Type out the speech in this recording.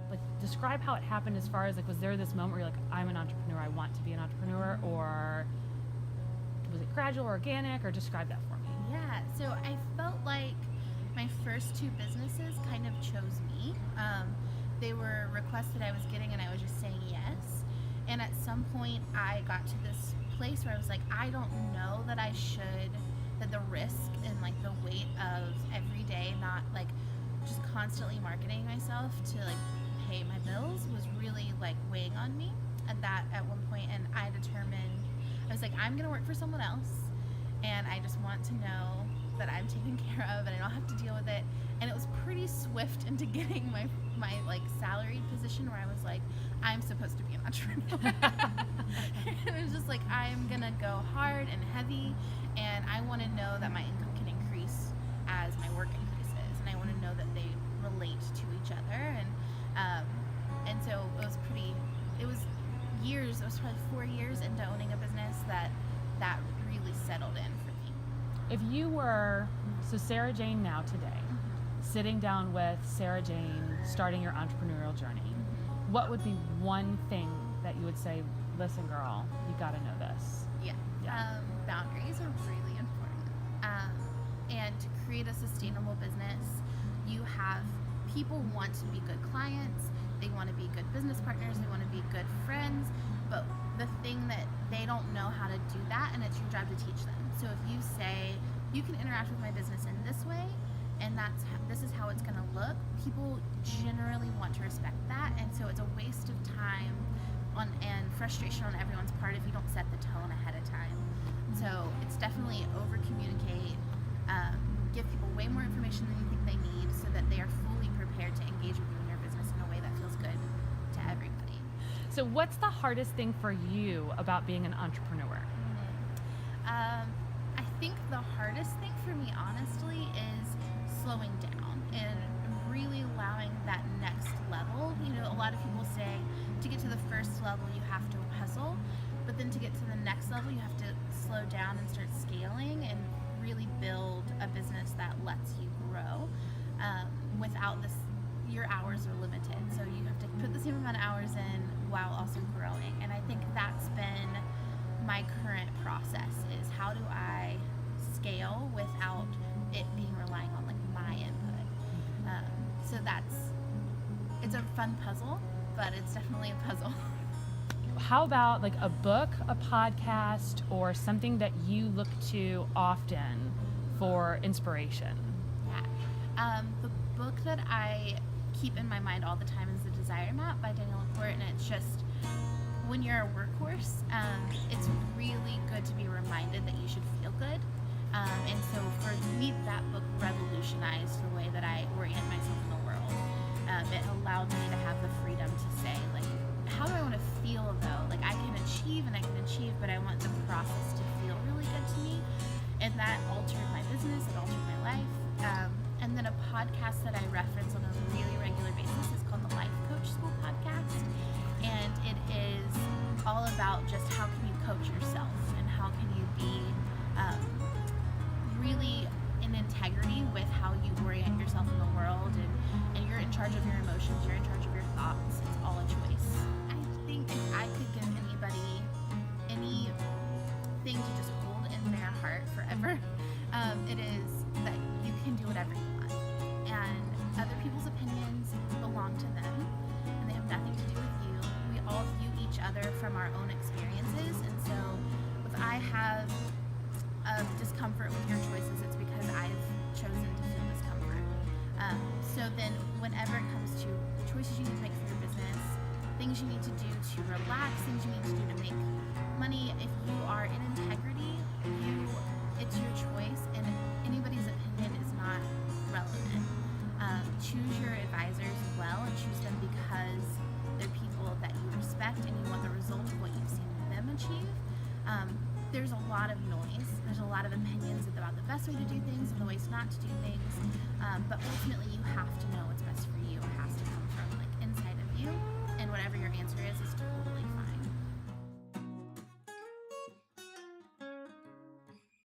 Like, describe how it happened as far as, like, was there this moment where you're like, I'm an entrepreneur, I want to be an entrepreneur, or was it gradual, organic, or describe that for me? Yeah, so I felt like my first two businesses kind of chose me. They were requests that I was getting and I was just saying yes. And at some point I got to this place where I was like, I don't know that I should, that the risk and like the weight of every day not like just constantly marketing myself to like pay my bills was really like weighing on me at one point. And I determined, I was like, I'm gonna work for someone else and I just want to know that I'm taken care of and I don't have to deal with it. And it was pretty swift into getting my like salaried position where I was like, I'm supposed to be an entrepreneur. It was just like, I'm gonna go hard and heavy, and I want to know that my income can increase as my work increases, and I want to know that they relate to each other. And so it was years, it was probably 4 years into owning a business that really settled in for me. If you were, so Sarah Jane now today, sitting down with Sarah Jane, starting your entrepreneurial journey, what would be one thing that you would say, listen girl, you gotta know this? Boundaries are really important. And to create a sustainable business, people want to be good clients, they want to be good business partners, they want to be good friends, but the thing that they don't know how to do that, and it's your job to teach them. So if you say, you can interact with my business in this way, and this is how it's going to look, people generally want to respect that, and so it's a waste of time and frustration on everyone's part if you don't set the tone ahead of time. So it's definitely over communicate, give people way more information than you think they need so that they are fully prepared to engage with you in your business in a way that feels good to everybody. So what's the hardest thing for you about being an entrepreneur? I think the hardest thing for me, honestly, is slowing down and really allowing that next level. You know, a lot of people say to get to the first level you have to hustle, but then to get to the next level you have to slow down and start scaling and really build a business that lets you grow without this. Your hours are limited, so you have to put the same amount of hours in while also growing. And I think that's been my current process, is how do I scale without it being relying on like my input. So it's a fun puzzle, but it's definitely a puzzle. How about like a book, a podcast, or something that you look to often for inspiration? Yeah. The book that I keep in my mind all the time is The Desire Map by Daniel LaPorte, and it's just, when you're a workhorse, it's really good to be reminded that you should feel good. And so for me, that book revolutionized the way that I orient myself in the world. It allowed me to have the freedom to say, like, how do I want to feel though? Like, I can achieve, but I want the process to feel really good to me. And that altered my business, it altered my life. And then a podcast that I reference on a really regular basis is called the Life Coach School Podcast. And it is all about just how can you coach yourself and how can you be really in integrity with how you orient yourself in the world, and you're in charge of your emotions, you're in charge of your thoughts, it's all a choice. I think if I could give anybody anything to just hold in their heart forever, it is that you can do whatever you want, and other people's opinions belong to them and they have nothing to do with you. We all view each other from our own experiences, and so if I have discomfort with your choices, it's because I've chosen to feel discomfort. So then whenever it comes to choices you need to make for your business, things you need to do to relax, things you need to do to make money, if you are in integrity, it's your choice, and anybody's opinion is not relevant. Choose your advisors well, and choose them because they're people that you respect and you want the result of what you've seen them achieve. There's a lot of noise, there's a lot of opinions about the best way to do things and the ways not to do things, but ultimately you have to know what's best for you. It has to come from like inside of you, and whatever your answer is totally